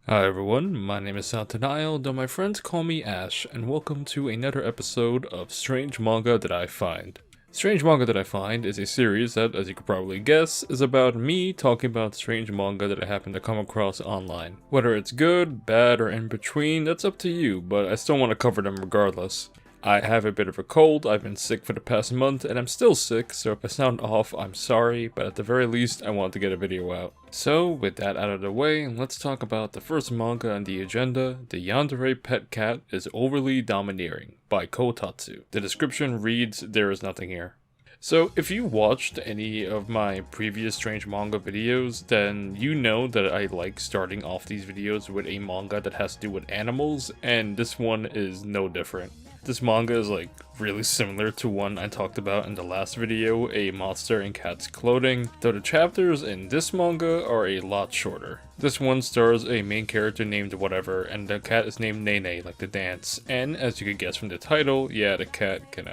Hi everyone, my name is Satanael, though my friends call me Ash, and welcome to another episode of Strange Manga That I Find. Strange Manga That I Find is a series that, as you could probably guess, is about me talking about strange manga that I happen to come across online. Whether it's good, bad, or in between, that's up to you, but I still want to cover them regardless. I have a bit of a cold, I've been sick for the past month, and I'm still sick, so if I sound off, I'm sorry, but at the very least, I want to get a video out. So, with that out of the way, let's talk about the first manga on the agenda, The Yandere Pet Cat is Overly Domineering, by Kotatsu. The description reads, "There is nothing here." So, if you watched any of my previous strange manga videos, then you know that I like starting off these videos with a manga that has to do with animals, and this one is no different. This manga is like really similar to one I talked about in the last video, A Monster in Cat's Clothing, though the chapters in this manga are a lot shorter. This one stars a main character named whatever, and the cat is named Nene, like the dance, and as you could guess from the title, yeah, the cat can,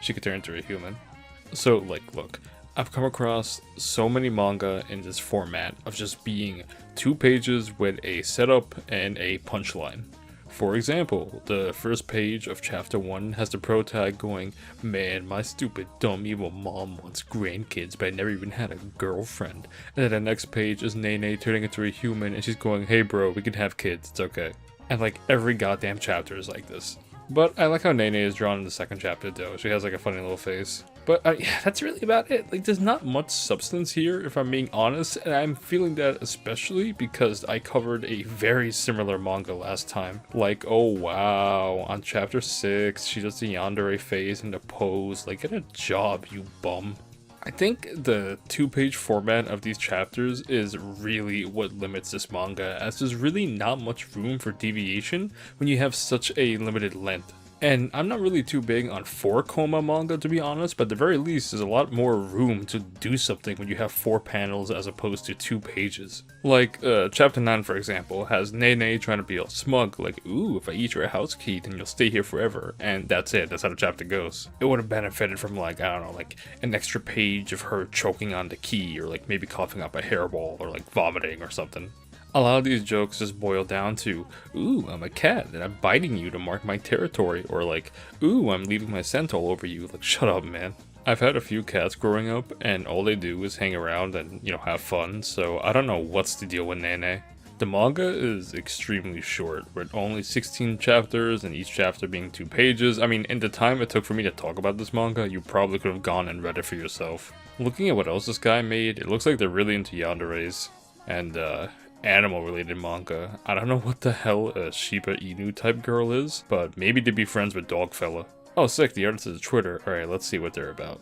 she could turn into a human. So, like, look, I've come across so many manga in this format of just being 2 pages with a setup and a punchline. For example, the first page of chapter 1 has the protag going, "Man, my stupid, dumb, evil mom wants grandkids, but I never even had a girlfriend." And then the next page is Nene turning into a human and she's going, "Hey bro, we can have kids, it's okay." And like every goddamn chapter is like this. But I like how Nene is drawn in the second chapter though, she has like a funny little face. But yeah, that's really about it. Like, there's not much substance here, if I'm being honest, and I'm feeling that especially because I covered a very similar manga last time. Like, oh wow, on chapter 6, she does the yandere face and the pose. Like, get a job, you bum. I think the 2-page format of these chapters is really what limits this manga, as there's really not much room for deviation when you have such a limited length. And I'm not really too big on 4-koma manga, to be honest, but at the very least there's a lot more room to do something when you have 4 panels as opposed to 2 pages. Like, chapter 9 for example, has Nene trying to be all smug, like, "Ooh, if I eat your house key, then you'll stay here forever," and that's it, that's how the chapter goes. It would have benefited from like, I don't know, like an extra page of her choking on the key, or like maybe coughing up a hairball, or like vomiting or something. A lot of these jokes just boil down to, "Ooh, I'm a cat and I'm biting you to mark my territory," or like, "Ooh, I'm leaving my scent all over you." Like, shut up, man. I've had a few cats growing up and all they do is hang around and, you know, have fun, so I don't know what's the deal with Nene. The manga is extremely short, with only 16 chapters and each chapter being 2 pages. I mean, in the time it took for me to talk about this manga, you probably could have gone and read it for yourself. Looking at what else this guy made, it looks like they're really into yanderes and animal related manga. I don't know what the hell a Shiba Inu type girl is, but maybe to be friends with Dogfella. Oh sick, the artist is Twitter. Alright, let's see what they're about.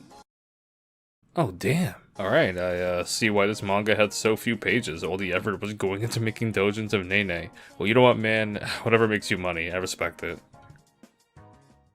Oh damn. Alright, I see why this manga had so few pages. All the effort was going into making doujins of Nene. Well, you know what, man? Whatever makes you money, I respect it.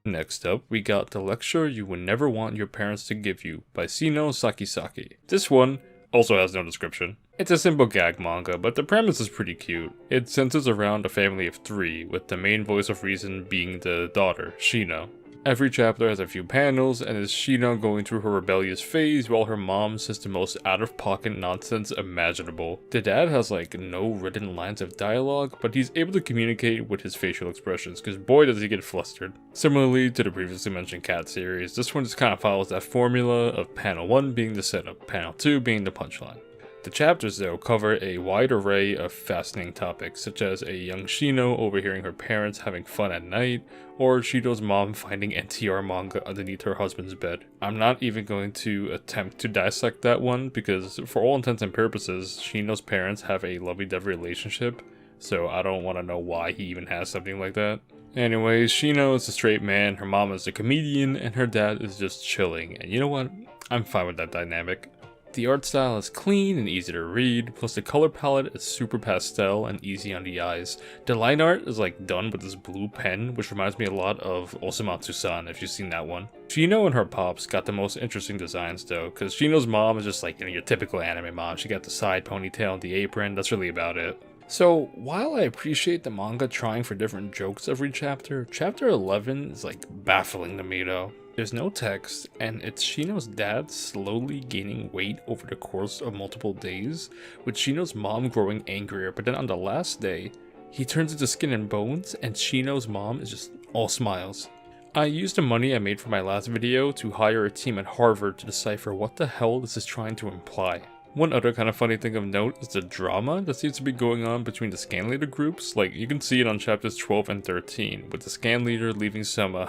Next up, we got The Lecture You Would Never Want Your Parents to Give You by Sino Sakisaki. This one also has no description. It's a simple gag manga, but the premise is pretty cute. It centers around a family of 3, with the main voice of reason being the daughter, Shino. Every chapter has a few panels, and is Shino going through her rebellious phase while her mom says the most out-of-pocket nonsense imaginable. The dad has like no written lines of dialogue, but he's able to communicate with his facial expressions, because boy does he get flustered. Similarly to the previously mentioned cat series, this one just kind of follows that formula of panel 1 being the setup, panel 2 being the punchline. The chapters, though, cover a wide array of fascinating topics, such as a young Shino overhearing her parents having fun at night, or Shino's mom finding NTR manga underneath her husband's bed. I'm not even going to attempt to dissect that one, because for all intents and purposes, Shino's parents have a lovey-dovey relationship, so I don't want to know why he even has something like that. Anyways, Shino is a straight man, her mom is a comedian, and her dad is just chilling, and you know what? I'm fine with that dynamic. The art style is clean and easy to read, plus the color palette is super pastel and easy on the eyes. The line art is like done with this blue pen, which reminds me a lot of Osamatsu-san if you've seen that one. Shino and her pops got the most interesting designs though, because Shino's mom is just like, you know, your typical anime mom. She got the side ponytail and the apron, that's really about it. So, while I appreciate the manga trying for different jokes every chapter, chapter 11 is like baffling to me though. There's no text, and it's Shino's dad slowly gaining weight over the course of multiple days, with Shino's mom growing angrier, but then on the last day, He turns into skin and bones, and Shino's mom is just all smiles. I used the money I made from my last video to hire a team at Harvard to decipher what the hell this is trying to imply. One other kind of funny thing of note is the drama that seems to be going on between the scan leader groups. Like, you can see it on chapters 12 and 13, with the scan leader leaving some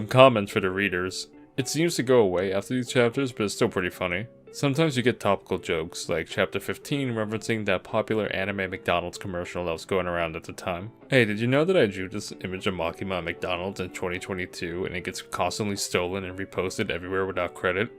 comments for the readers. It seems to go away after these chapters, but it's still pretty funny. Sometimes you get topical jokes, like chapter 15 referencing that popular anime McDonald's commercial that was going around at the time. Hey, did you know that I drew this image of Makima at McDonald's in 2022 and it gets constantly stolen and reposted everywhere without credit?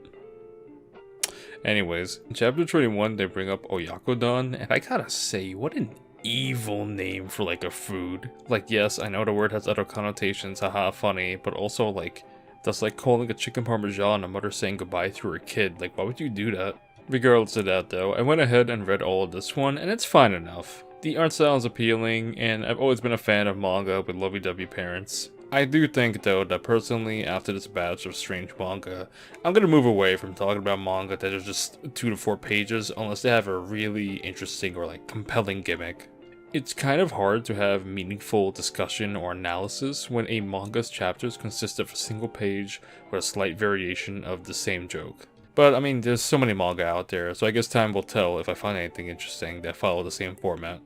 Anyways, in chapter 21 they bring up Oyakodon, and I gotta say, what an evil name for like a food. Like, yes, I know the word has other connotations, haha, funny, but also like, that's like calling a chicken parmesan a mother saying goodbye to her kid. Like, why would you do that? Regardless of that though, I went ahead and read all of this one, and it's fine enough. The art style is appealing, and I've always been a fan of manga with lovey-dovey parents. I do think though that personally, after this batch of Strange Manga, I'm gonna move away from talking about manga that is just 2 to 4 pages unless they have a really interesting or like compelling gimmick. It's kind of hard to have meaningful discussion or analysis when a manga's chapters consist of a single page with a slight variation of the same joke. But I mean, there's so many manga out there, so I guess time will tell if I find anything interesting that follow the same format.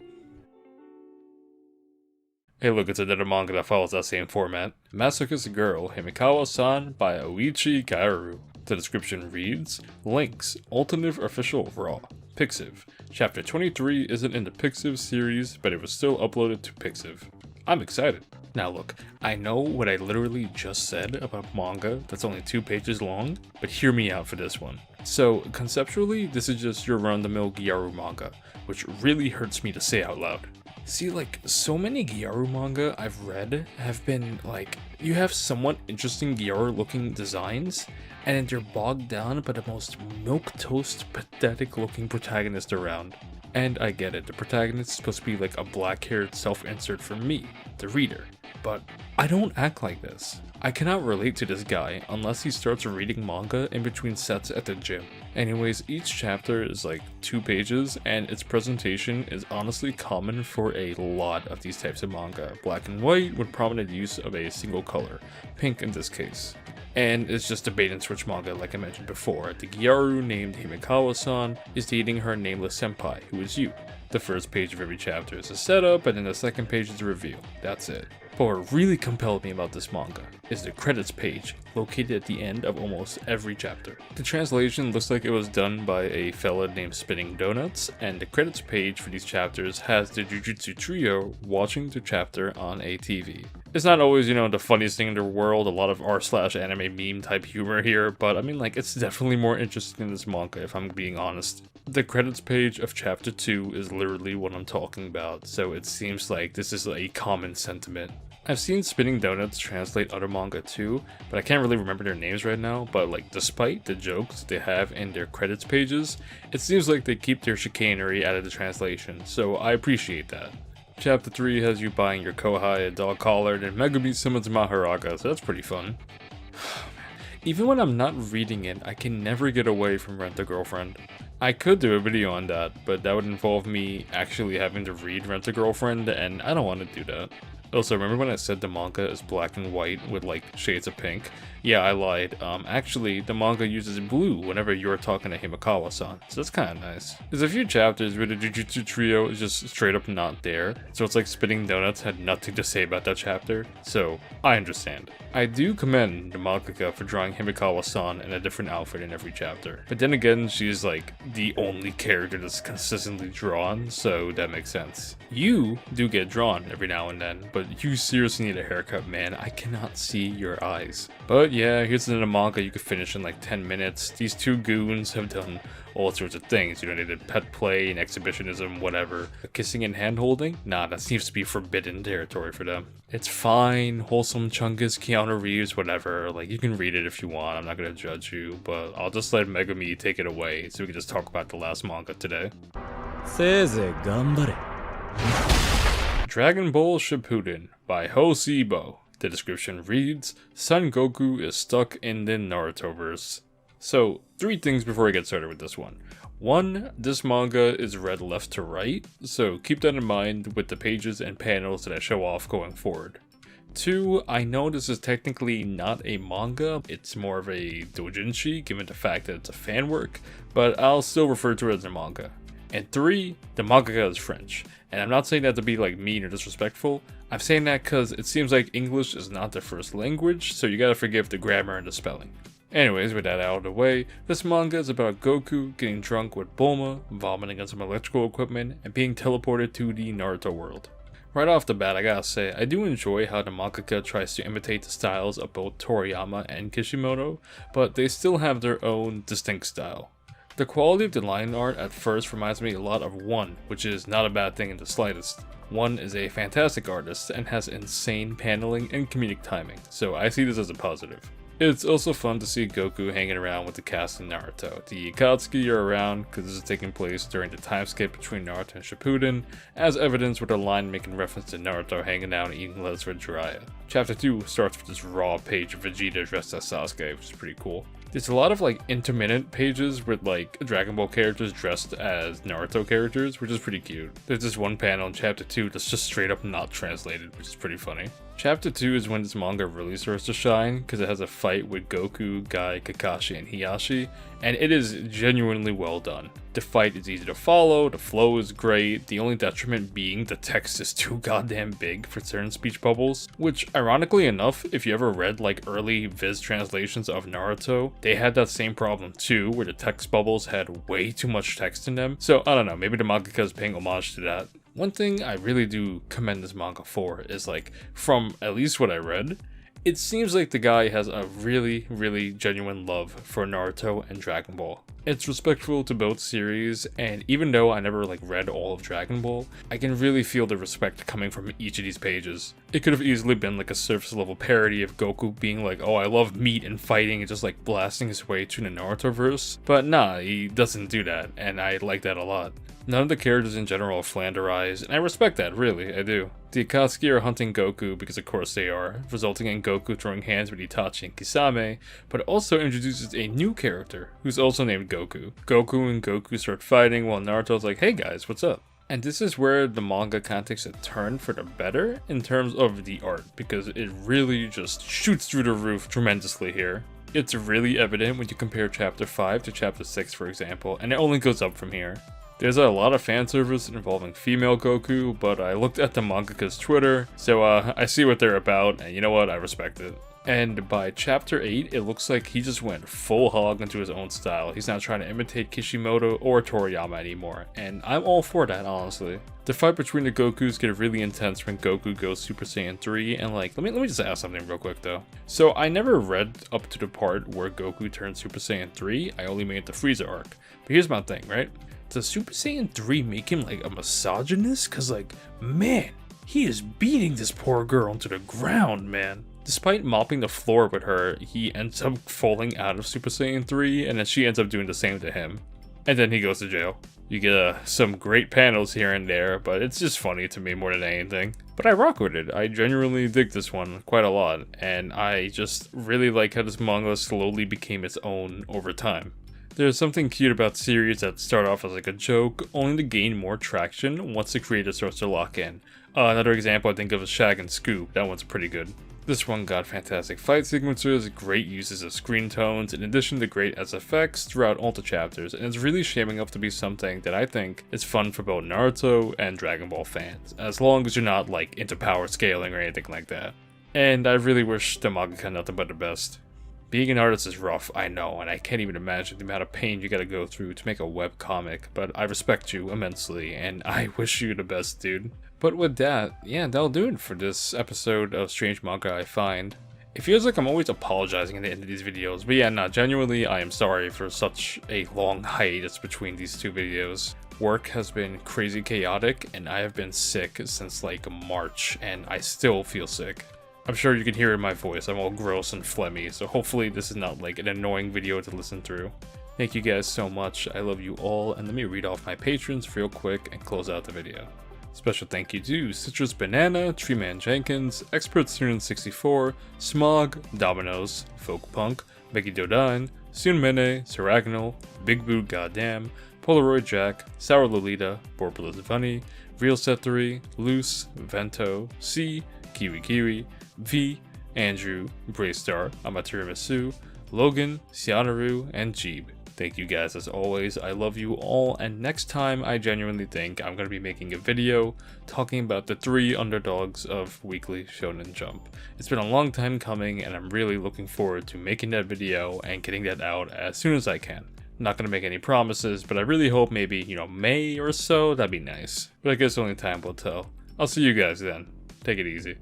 Hey look, it's another manga that follows that same format. Masochist Girl Himekawa-san by Oichi Kaoru. The description reads, Links, Alternative Official Raw, Pixiv. Chapter 23 isn't in the Pixiv series, but it was still uploaded to Pixiv. I'm excited. Now look, I know what I literally just said about manga that's only 2 pages long, but hear me out for this one. So, conceptually, this is just your run-of-the-mill Gyaru manga, which really hurts me to say out loud. See, like, so many Gyaru manga I've read have been, like, you have somewhat interesting Gyaru-looking designs, and then they're bogged down by the most milquetoast, pathetic-looking protagonist around. And I get it, the protagonist is supposed to be like a black-haired self-insert for me, the reader. But I don't act like this. I cannot relate to this guy unless he starts reading manga in between sets at the gym. Anyways, each chapter is like 2 pages, and its presentation is honestly common for a lot of these types of manga. Black and white with prominent use of a single color, pink in this case. And it's just a bait and switch manga like I mentioned before. The Gyaru named Himekawa-san is dating her nameless senpai, who is you. The first page of every chapter is a setup, and then the second page is a reveal. That's it. But what really compelled me about this manga is the credits page, located at the end of almost every chapter. The translation looks like it was done by a fella named Spinning Donuts, and the credits page for these chapters has the Jujutsu trio watching the chapter on a TV. It's not always, the funniest thing in the world, a lot of r/anime meme type humor here, but I mean, like, it's definitely more interesting than this manga if I'm being honest. The credits page of chapter 2 is literally what I'm talking about, so it seems like this is a common sentiment. I've seen Spinning Donuts translate other manga too, but I can't really remember their names right now, but like, despite the jokes they have in their credits pages, it seems like they keep their chicanery out of the translation, so I appreciate that. Chapter 3 has you buying your Kohai a dog collar, and Megumi summons Maharaga, so that's pretty fun. Even when I'm not reading it, I can never get away from Rent a Girlfriend. I could do a video on that, but that would involve me actually having to read Rent a Girlfriend, and I don't want to do that. Also, remember when I said the manga is black and white with like shades of pink? Yeah, I lied. Actually, the manga uses blue whenever you're talking to Himekawa-san, so that's kind of nice. There's a few chapters where the Jujutsu trio is just straight up not there, so it's like Spinning Donuts had nothing to say about that chapter, so I understand. I do commend the mangaka for drawing Himekawa-san in a different outfit in every chapter, but then again, she's like the only character that's consistently drawn, so that makes sense. You do get drawn every now and then, but you seriously need a haircut, man. I cannot see your eyes. But yeah, here's another manga you could finish in like 10 minutes. These 2 goons have done all sorts of things. They did pet play and exhibitionism, whatever. But kissing and hand holding? Nah, that seems to be forbidden territory for them. It's fine, wholesome Chungus, Keanu Reeves, whatever. Like, you can read it if you want, I'm not gonna judge you, but I'll just let Megumi take it away so we can just talk about the last manga today. Dragon Ball Shippuden by Hosibo. The description reads, Son Goku is stuck in the Narutoverse. So, 3 things before I get started with this one. One, this manga is read left to right, so keep that in mind with the pages and panels that I show off going forward. Two, I know this is technically not a manga, it's more of a doujinshi given the fact that it's a fan work, but I'll still refer to it as a manga. And three, the mangaka is French, and I'm not saying that to be like mean or disrespectful, I'm saying that because it seems like English is not their first language, so you gotta forgive the grammar and the spelling. Anyways, with that out of the way, this manga is about Goku getting drunk with Bulma, vomiting on some electrical equipment, and being teleported to the Naruto world. Right off the bat, I gotta say, I do enjoy how the mangaka tries to imitate the styles of both Toriyama and Kishimoto, but they still have their own distinct style. The quality of the line art at first reminds me a lot of One, which is not a bad thing in the slightest. One is a fantastic artist and has insane paneling and comedic timing, so I see this as a positive. It's also fun to see Goku hanging around with the cast in Naruto. The Akatsuki are around because this is taking place during the time skip between Naruto and Shippuden, as evidenced with a line making reference to Naruto hanging out and eating lettuce with Jiraiya. Chapter 2 starts with this raw page of Vegeta dressed as Sasuke, which is pretty cool. There's a lot of like intermittent pages with like Dragon Ball characters dressed as Naruto characters, which is pretty cute. There's this one panel in chapter 2 that's just straight up not translated, which is pretty funny. Chapter 2 is when this manga really starts to shine, because it has a fight with Goku, Guy, Kakashi, and Hiyashi, and it is genuinely well done. The fight is easy to follow, the flow is great, the only detriment being the text is too goddamn big for certain speech bubbles, which ironically enough, if you ever read like early Viz translations of Naruto, they had that same problem too, where the text bubbles had way too much text in them, so I don't know, maybe the mangaka is paying homage to that. One thing I really do commend this manga for is like, from at least what I read, it seems like the guy has a really genuine love for Naruto and Dragon Ball. It's respectful to both series, and even though I never like read all of Dragon Ball, I can really feel the respect coming from each of these pages. It could have easily been like a surface level parody of Goku being like, oh I love meat and fighting and just like blasting his way to the Narutoverse, but nah, he doesn't do that, and I like that a lot. None of the characters in general are flanderized, and I respect that, really, I do. The Akatsuki are hunting Goku, because of course they are, resulting in Goku throwing hands with Itachi and Kisame, but it also introduces a new character, who's also named Goku. Goku and Goku start fighting while Naruto's like, hey guys, what's up? And this is where the manga kind of takes a turn for the better in terms of the art, because it really just shoots through the roof tremendously here. It's really evident when you compare chapter 5 to chapter 6 for example, and it only goes up from here. There's a lot of fan service involving female Goku, but I looked at the mangaka's Twitter, so I see what they're about, and you know what, I respect it. And by chapter 8, it looks like he just went full hog into his own style. He's not trying to imitate Kishimoto or Toriyama anymore, and I'm all for that, honestly. The fight between the Gokus get really intense when Goku goes Super Saiyan 3, and like, let me just ask something real quick though. So I never read up to the part where Goku turned Super Saiyan 3, I only made the Frieza arc. But here's my thing, right? Does Super Saiyan 3 make him like a misogynist? Cause like, man, he is beating this poor girl into the ground, man. Despite mopping the floor with her, he ends up falling out of Super Saiyan 3, and then she ends up doing the same to him. And then he goes to jail. You get some great panels here and there, but it's just funny to me more than anything. But I rock with it. I genuinely dig this one quite a lot, and I just really like how this manga slowly became its own over time. There's something cute about series that start off as like a joke, only to gain more traction once the creator starts to lock in. Another example I think of is Shag and Scoop, that one's pretty good. This one got fantastic fight sequences, great uses of screen tones, in addition to great SFX throughout all the chapters, and it's really shaping up to be something that I think is fun for both Naruto and Dragon Ball fans, as long as you're not like into power scaling or anything like that. And I really wish the mangaka nothing but the best. Being an artist is rough, I know, and I can't even imagine the amount of pain you gotta go through to make a webcomic, but I respect you immensely, and I wish you the best, dude. But with that, yeah, that'll do it for this episode of Strange Manga I Find. It feels like I'm always apologizing at the end of these videos, but yeah, no, genuinely, I am sorry for such a long hiatus between these two videos. Work has been crazy chaotic, and I have been sick since like March, and I still feel sick. I'm sure you can hear in my voice, I'm all gross and phlegmy, so hopefully this is not like an annoying video to listen through. Thank you guys so much, I love you all, and let me read off my patrons real quick and close out the video. Special thank you to Citrus Banana, Treeman Jenkins, Expert Student 64, Smog, Dominoes, Folk Punk, Becky Dodine, Sunmene, Saragnal, Big Boot Goddamn, Polaroid Jack, Sour Lolita, Borpalus Bunny, Real Settery, Loose, Vento, C, Kiwi Kiwi, V, Andrew, Braystar, Amaterasu, Logan, Sianaru, and Jeeb. Thank you guys as always, I love you all, and next time I genuinely think I'm going to be making a video talking about the 3 underdogs of Weekly Shonen Jump. It's been a long time coming and I'm really looking forward to making that video and getting that out as soon as I can. Not going to make any promises, but I really hope maybe, May or so, that'd be nice. But I guess only time will tell. I'll see you guys then. Take it easy.